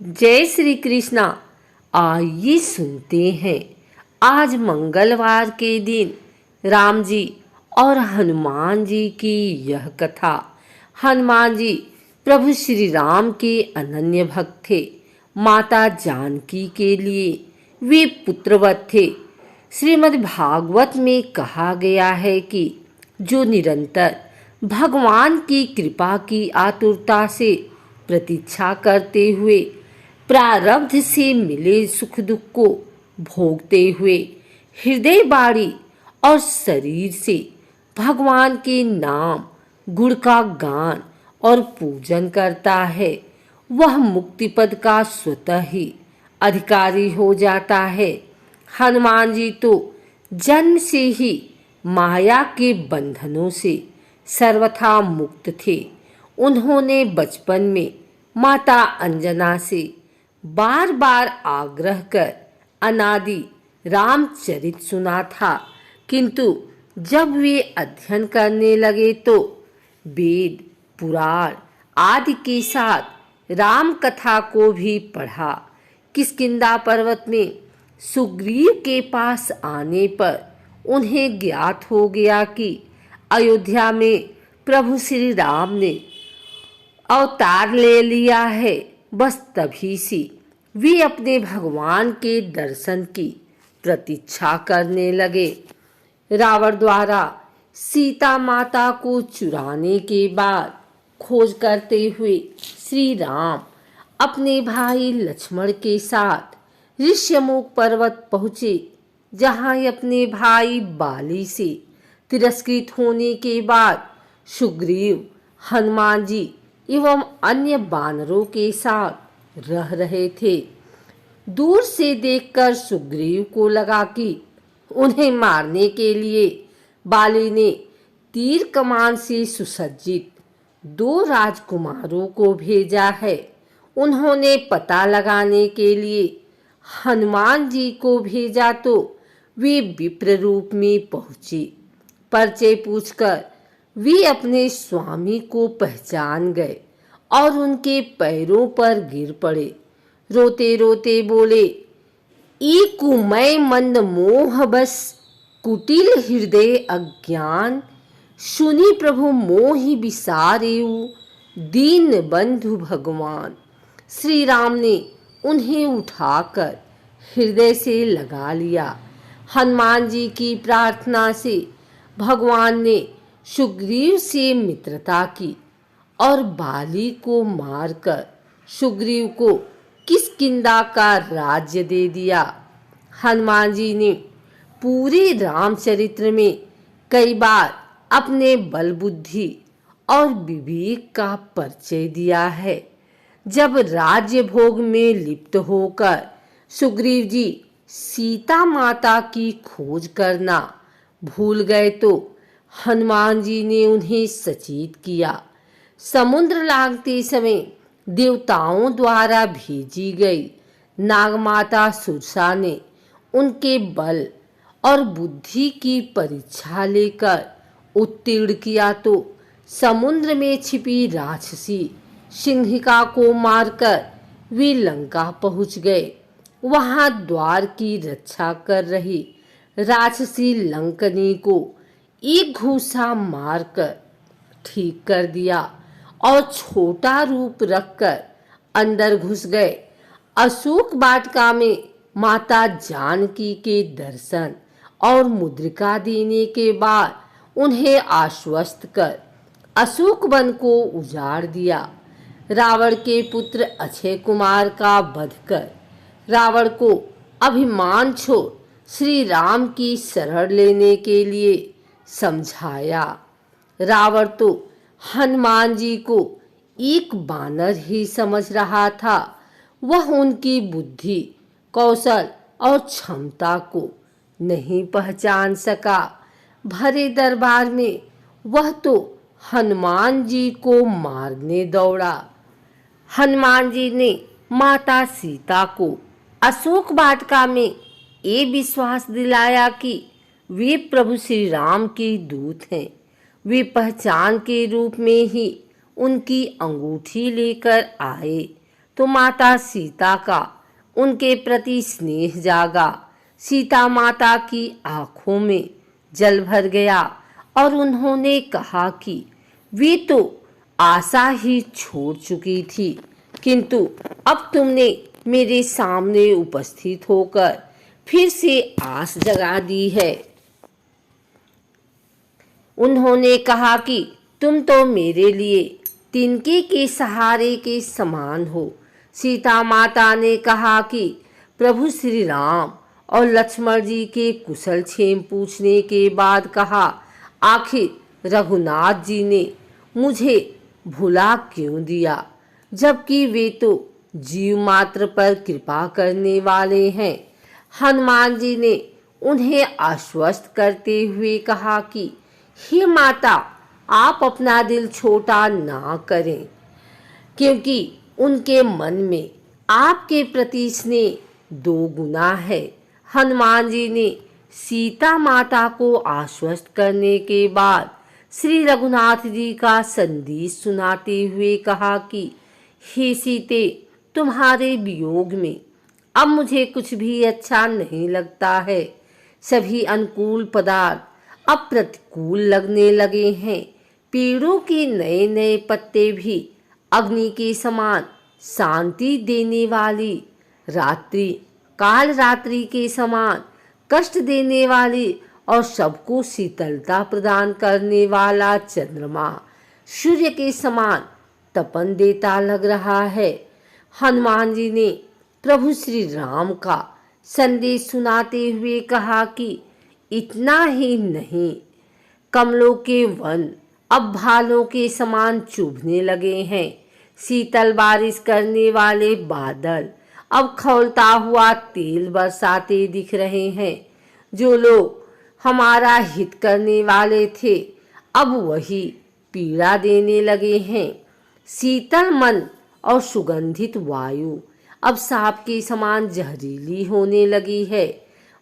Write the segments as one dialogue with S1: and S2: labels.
S1: जय श्री कृष्णा। आइए सुनते हैं आज मंगलवार के दिन राम जी और हनुमान जी की यह कथा। हनुमान जी प्रभु श्री राम के अनन्य भक्त थे। माता जानकी के लिए वे पुत्रवत थे। श्रीमद् भागवत में कहा गया है कि जो निरंतर भगवान की कृपा की आतुरता से प्रतीक्षा करते हुए प्रारब्ध से मिले सुख दुख को भोगते हुए हृदय बाणी और शरीर से भगवान के नाम गुण का गान और पूजन करता है, वह मुक्ति पद का स्वतः ही अधिकारी हो जाता है। हनुमान जी तो जन्म से ही माया के बंधनों से सर्वथा मुक्त थे। उन्होंने बचपन में माता अंजना से बार बार आग्रह कर अनादि रामचरित सुना था, किंतु जब वे अध्ययन करने लगे तो वेद पुराण आदि के साथ राम कथा को भी पढ़ा। किष्किंधा पर्वत में सुग्रीव के पास आने पर उन्हें ज्ञात हो गया कि अयोध्या में प्रभु श्री राम ने अवतार ले लिया है। बस तभी से वे अपने भगवान के दर्शन की प्रतीक्षा करने लगे। रावण द्वारा सीता माता को चुराने के बाद खोज करते हुए श्री राम अपने भाई लक्ष्मण के साथ ऋष्यमुख पर्वत पहुँचे, जहाँ अपने भाई बाली से तिरस्कृत होने के बाद सुग्रीव हनुमान जी एवं अन्य बानरों के साथ रह रहे थे। दूर से देखकर सुग्रीव को लगा कि उन्हें मारने के लिए बाली ने तीर कमान से सुसज्जित 2 राजकुमारों को भेजा है। उन्होंने पता लगाने के लिए हनुमान जी को भेजा तो वे विप्र रूप में पहुंचे। परिचय पूछकर वे अपने स्वामी को पहचान गए और उनके पैरों पर गिर पड़े। रोते रोते बोले, ई कुमय मंद मोह बस कुटिल हृदय अज्ञान, सुनी प्रभु मोहि बिसारेऊ दीन बंधु भगवान। श्री राम ने उन्हें उठाकर हृदय से लगा लिया। हनुमान जी की प्रार्थना से भगवान ने सुग्रीव से मित्रता की और बाली को मारकर सुग्रीव को किष्किंधा का राज्य दे दिया। हनुमान जी ने पूरे रामचरित्र में कई बार अपने बल बुद्धि और विवेक का परिचय दिया है। जब राज्य भोग में लिप्त होकर सुग्रीव जी सीता माता की खोज करना भूल गए तो हनुमान जी ने उन्हें सचेत किया। समुद्र लांघते समय देवताओं द्वारा भेजी गई नागमाता सुरसा ने उनके बल और बुद्धि की परीक्षा लेकर उत्तीर्ण किया तो समुद्र में छिपी राक्षसी सिंहिका को मारकर वे लंका पहुंच गए। वहां द्वार की रक्षा कर रही राक्षसी लंकनी को एक घूसा मारकर ठीक कर दिया और छोटा रूप रखकर अंदर घुस गए। अशोक वाटिका में माता जानकी के दर्शन और मुद्रिका देने के बाद उन्हें आश्वस्त कर अशोक वन को उजाड़ दिया। रावण के पुत्र अक्षय कुमार का वध कर रावण को अभिमान छोड़ श्री राम की शरण लेने के लिए समझाया। रावण तो हनुमान जी को एक बानर ही समझ रहा था। वह उनकी बुद्धि कौशल और क्षमता को नहीं पहचान सका। भरे दरबार में वह तो हनुमान जी को मारने दौड़ा। हनुमान जी ने माता सीता को अशोक वाटिका में ये विश्वास दिलाया कि वे प्रभु श्री राम के दूत हैं। वे पहचान के रूप में ही उनकी अंगूठी लेकर आए। तो माता सीता का उनके प्रति स्नेह जागा। सीता माता की आंखों में जल भर गया और उन्होंने कहा कि वे तो आशा ही छोड़ चुकी थी, किंतु अब तुमने मेरे सामने उपस्थित होकर फिर से आस जगा दी है। उन्होंने कहा कि तुम तो मेरे लिए तिनके के सहारे के समान हो। सीता माता ने कहा कि प्रभु श्री राम और लक्ष्मण जी के कुशल क्षेम पूछने के बाद कहा, आखिर रघुनाथ जी ने मुझे भुला क्यों दिया, जबकि वे तो जीव मात्र पर कृपा करने वाले हैं। हनुमान जी ने उन्हें आश्वस्त करते हुए कहा कि हे माता, आप अपना दिल छोटा ना करें, क्योंकि उनके मन में आपके प्रति स्नेह 2 गुना है। हनुमान जी ने सीता माता को आश्वस्त करने के बाद श्री रघुनाथ जी का संदेश सुनाते हुए कहा कि हे सीते, तुम्हारे वियोग में अब मुझे कुछ भी अच्छा नहीं लगता है। सभी अनुकूल पदार्थ अब प्रतिकूल लगने लगे हैं। पेड़ों के नए नए पत्ते भी अग्नि के समान शांति देने वाली, रात्रि काल रात्रि के समान कष्ट देने वाली और सबको शीतलता प्रदान करने वाला चंद्रमा सूर्य के समान तपन देता लग रहा है। हनुमान जी ने प्रभु श्री राम का संदेश सुनाते हुए कहा कि इतना ही नहीं, कमलों के वन अब भालों के समान चुभने लगे हैं। शीतल बारिश करने वाले बादल अब खौलता हुआ तेल बरसाते दिख रहे हैं। जो लोग हमारा हित करने वाले थे, अब वही पीड़ा देने लगे हैं। शीतल मन और सुगंधित वायु अब सांप के समान जहरीली होने लगी है।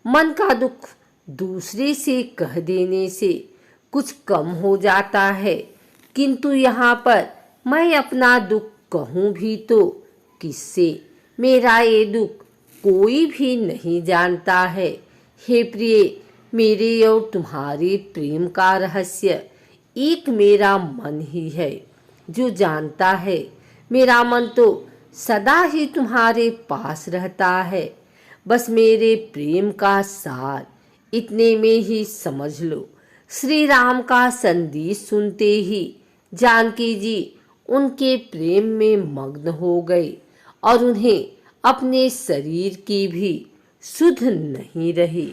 S1: मन का दुख दूसरे से कह देने से कुछ कम हो जाता है, किंतु यहाँ पर मैं अपना दुख कहूँ भी तो किससे? मेरा ये दुख कोई भी नहीं जानता है। हे प्रिय, मेरे और तुम्हारे प्रेम का रहस्य एक मेरा मन ही है जो जानता है। मेरा मन तो सदा ही तुम्हारे पास रहता है। बस मेरे प्रेम का सार इतने में ही समझ लो। श्री राम का संदेश सुनते ही जानकी जी उनके प्रेम में मग्न हो गई और उन्हें अपने शरीर की भी सुध नहीं रही।